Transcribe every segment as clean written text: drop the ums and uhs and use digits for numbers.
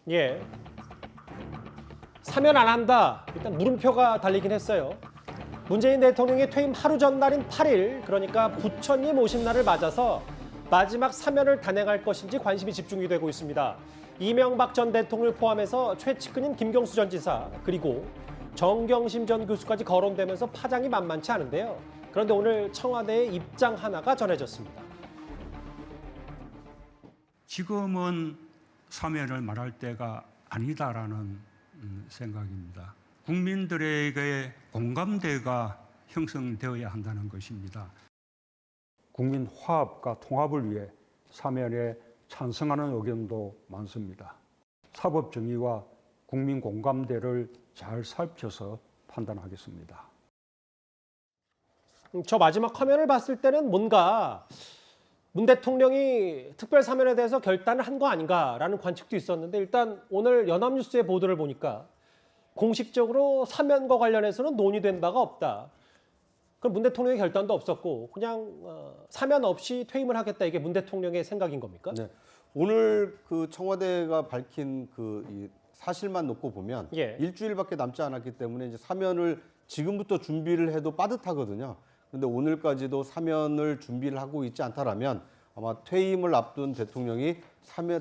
예. 사면 안 한다. 일단 물음표가 달리긴 했어요. 문재인 대통령이 퇴임 하루 전날인 8일, 그러니까 부처님 오신 날을 맞아서 마지막 사면을 단행할 것인지 관심이 집중이 되고 있습니다. 이명박 전 대통령을 포함해서 최측근인 김경수 전 지사, 그리고 정경심 전 교수까지 거론되면서 파장이 만만치 않은데요. 그런데 오늘 청와대의 입장 하나가 전해졌습니다. 지금은 사면을 말할 때가 아니다라는 생각입니다. 국민들에게 공감대가 형성되어야 한다는 것입니다. 국민 화합과 통합을 위해 사면에 찬성하는 의견도 많습니다. 사법 정의와 국민 공감대를 잘 살펴서 판단하겠습니다. 저 마지막 화면을 봤을 때는 뭔가 문 대통령이 특별 사면에 대해서 결단을 한 거 아닌가라는 관측도 있었는데, 일단 오늘 연합뉴스의 보도를 보니까 공식적으로 사면과 관련해서는 논의된 바가 없다. 그럼 문 대통령의 결단도 없었고 그냥 사면 없이 퇴임을 하겠다, 이게 문 대통령의 생각인 겁니까? 네. 오늘 그 청와대가 밝힌 이 사실만 놓고 보면 예. 일주일밖에 남지 않았기 때문에 이제 사면을 지금부터 준비를 해도 빠듯하거든요. 그런데 오늘까지도 사면을 준비를 하고 있지 않다라면 아마 퇴임을 앞둔 대통령이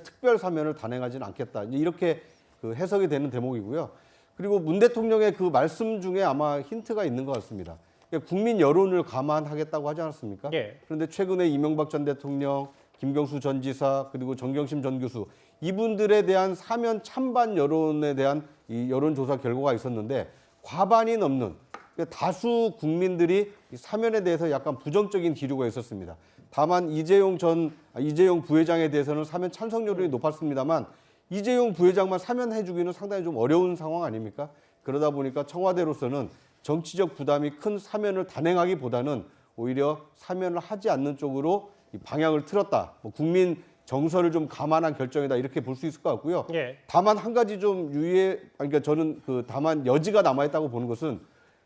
특별 사면을 단행하지는 않겠다, 이렇게 그 해석이 되는 대목이고요. 그리고 문 대통령의 그 말씀 중에 아마 힌트가 있는 것 같습니다. 국민 여론을 감안하겠다고 하지 않았습니까? 예. 그런데 최근에 이명박 전 대통령, 김경수 전 지사, 그리고 정경심 전 교수, 이분들에 대한 사면 찬반 여론에 대한 이 여론조사 결과가 있었는데 과반이 넘는 다수 국민들이 사면에 대해서 약간 부정적인 기류가 있었습니다. 다만 이재용 부회장에 대해서는 사면 찬성률이 높았습니다만 이재용 부회장만 사면해주기는 상당히 좀 어려운 상황 아닙니까? 그러다 보니까 청와대로서는 정치적 부담이 큰 사면을 단행하기보다는 오히려 사면을 하지 않는 쪽으로 방향을 틀었다. 국민 정서를 좀 감안한 결정이다, 이렇게 볼 수 있을 것 같고요. 예. 다만 한 가지 좀 그러니까 저는 다만 여지가 남아있다고 보는 것은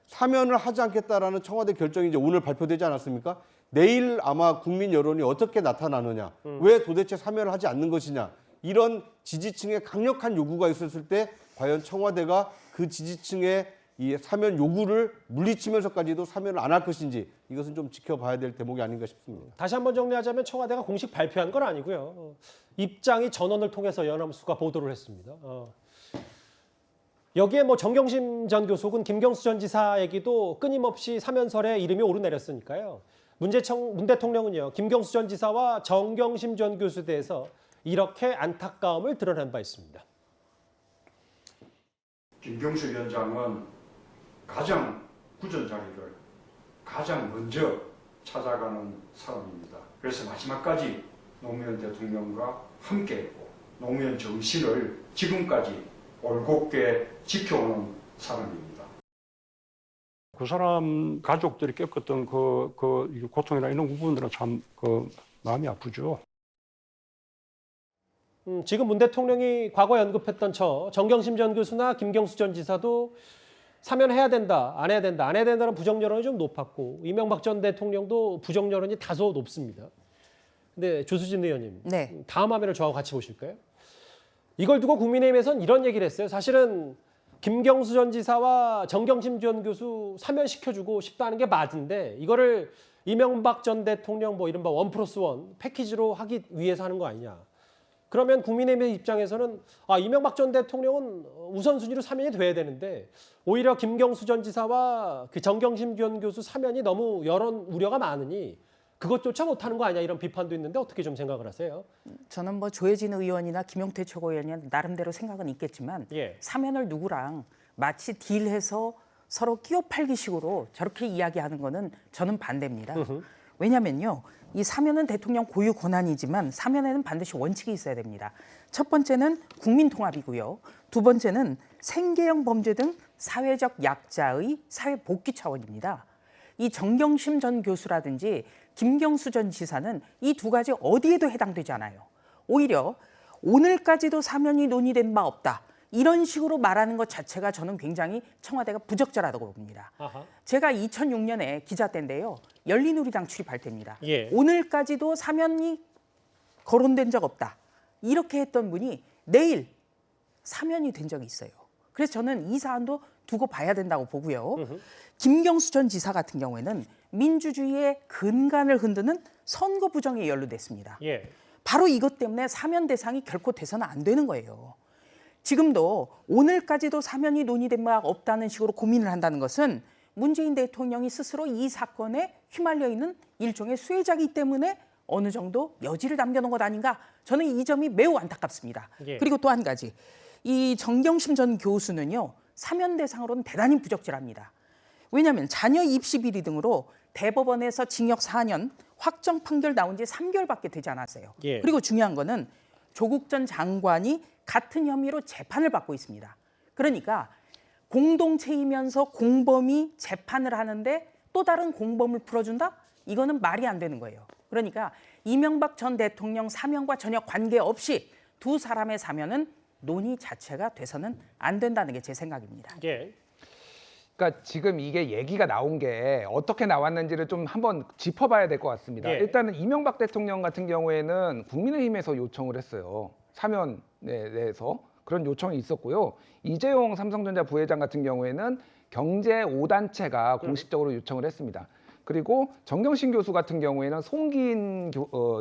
사면을 하지 않겠다라는 청와대 결정이 이제 오늘 발표되지 않았습니까? 내일 아마 국민 여론이 어떻게 나타나느냐, 왜 도대체 사면을 하지 않는 것이냐, 이런 지지층의 강력한 요구가 있었을 때 과연 청와대가 그 지지층의 이 사면 요구를 물리치면서까지도 사면을 안 할 것인지, 이것은 좀 지켜봐야 될 대목이 아닌가 싶습니다. 다시 한번 정리하자면 청와대가 공식 발표한 건 아니고요. 입장이 전원을 통해서 연합뉴스가 보도를 했습니다. 여기에 뭐 정경심 전 교수 혹은 김경수 전 지사 얘기도 끊임없이 사면설에 이름이 오르내렸으니까요. 문 대통령은요, 김경수 전 지사와 정경심 전 교수에 대해서 이렇게 안타까움을 드러낸 바 있습니다. 김경수 위원장은 가장 굳은 자리를 가장 먼저 찾아가는 사람입니다. 그래서 마지막까지 노무현 대통령과 함께했고 노무현 정신을 지금까지 올곧게 지켜오는 사람입니다. 그 사람 가족들이 겪었던 그 고통이나 이런 부분들은 참 마음이 아프죠. 지금 문 대통령이 과거에 언급했던 정경심 전 교수나 김경수 전 지사도 사면해야 된다, 안 해야 된다, 안 해야 된다는 부정 여론이 좀 높았고, 이명박 전 대통령도 부정 여론이 다소 높습니다. 근데 조수진 의원님, 네. 다음 화면을 저하고 같이 보실까요? 이걸 두고 국민의힘에서는 이런 얘기를 했어요. 사실은 김경수 전 지사와 정경심 전 교수 사면시켜주고 싶다는 게 맞은데, 이거를 이명박 전 대통령 뭐 이른바 1+1 패키지로 하기 위해서 하는 거 아니냐. 그러면 국민의힘의 입장에서는 이명박 전 대통령은 우선순위로 사면이 돼야 되는데 오히려 김경수 전 지사와 그 정경심 전 교수 사면이 너무 여론 우려가 많으니 그것조차 못하는 거 아니냐, 이런 비판도 있는데 어떻게 좀 생각을 하세요? 저는 뭐 조혜진 의원이나 김용태 최고위원이 나름대로 생각은 있겠지만 예. 사면을 누구랑 마치 딜해서 서로 끼워 팔기식으로 저렇게 이야기하는 거는 저는 반대입니다. 왜냐면요, 이 사면은 대통령 고유 권한이지만 사면에는 반드시 원칙이 있어야 됩니다. 첫 번째는 국민 통합이고요. 두 번째는 생계형 범죄 등 사회적 약자의 사회 복귀 차원입니다. 이 정경심 전 교수라든지 김경수 전 지사는 이 두 가지 어디에도 해당되지 않아요. 오히려 오늘까지도 사면이 논의된 바 없다, 이런 식으로 말하는 것 자체가 저는 굉장히 청와대가 부적절하다고 봅니다. 아하. 제가 2006년에 기자 때인데요, 열린우리당 출입할 때입니다. 예. 오늘까지도 사면이 거론된 적 없다, 이렇게 했던 분이 내일 사면이 된 적이 있어요. 그래서 저는 이 사안도 두고 봐야 된다고 보고요. 김경수 전 지사 같은 경우에는 민주주의의 근간을 흔드는 선거 부정에 연루됐습니다. 예. 바로 이것 때문에 사면 대상이 결코 돼서는 안 되는 거예요. 지금도 오늘까지도 사면이 논의된 바 없다는 식으로 고민을 한다는 것은 문재인 대통령이 스스로 이 사건에 휘말려 있는 일종의 수혜자이기 때문에 어느 정도 여지를 남겨놓은 것 아닌가, 저는 이 점이 매우 안타깝습니다. 예. 그리고 또 한 가지, 이 정경심 전 교수는요, 사면 대상으로는 대단히 부적절합니다. 왜냐하면 자녀 입시 비리 등으로 대법원에서 징역 4년 확정 판결 나온 지 3개월밖에 되지 않았어요. 예. 그리고 중요한 거는 조국 전 장관이 같은 혐의로 재판을 받고 있습니다. 그러니까 공동체이면서 공범이 재판을 하는데 또 다른 공범을 풀어준다? 이거는 말이 안 되는 거예요. 그러니까 이명박 전 대통령 사면과 전혀 관계없이 두 사람의 사면은 논의 자체가 돼서는 안 된다는 게 제 생각입니다. 예. 그러니까 지금 이게 얘기가 나온 게 어떻게 나왔는지를 좀 한번 짚어봐야 될 것 같습니다. 예. 일단은 이명박 대통령 같은 경우에는 국민의힘에서 요청을 했어요. 사면에 대해서 그런 요청이 있었고요. 이재용 삼성전자 부회장 같은 경우에는 경제 5단체가 공식적으로 요청을 했습니다. 그리고 정경심 교수 같은 경우에는 송기인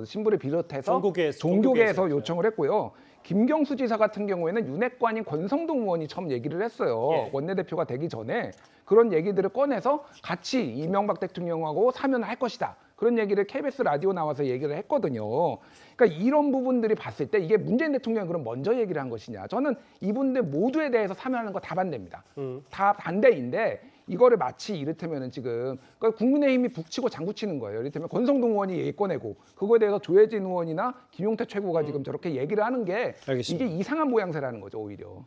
신부를 비롯해서 종교계에서 요청을 했고요. 김경수 지사 같은 경우에는 윤핵관인 권성동 의원이 처음 얘기를 했어요. 예. 원내대표가 되기 전에 그런 얘기들을 꺼내서 같이 이명박 대통령하고 사면을 할 것이다. 그런 얘기를 KBS 라디오 나와서 얘기를 했거든요. 그러니까 이런 부분들이 봤을 때 이게 문재인 대통령이 그럼 먼저 얘기를 한 것이냐. 저는 이분들 모두에 대해서 사면하는 거 다 반대입니다. 다 반대인데 이거를 마치 이를테면은 지금 그러니까 국민의힘이 북치고 장구치는 거예요. 이를테면 권성동 의원이 얘기 꺼내고 그거에 대해서 조혜진 의원이나 김용태 최고가 지금 저렇게 얘기를 하는 게 알겠습니다. 이게 이상한 모양새라는 거죠, 오히려.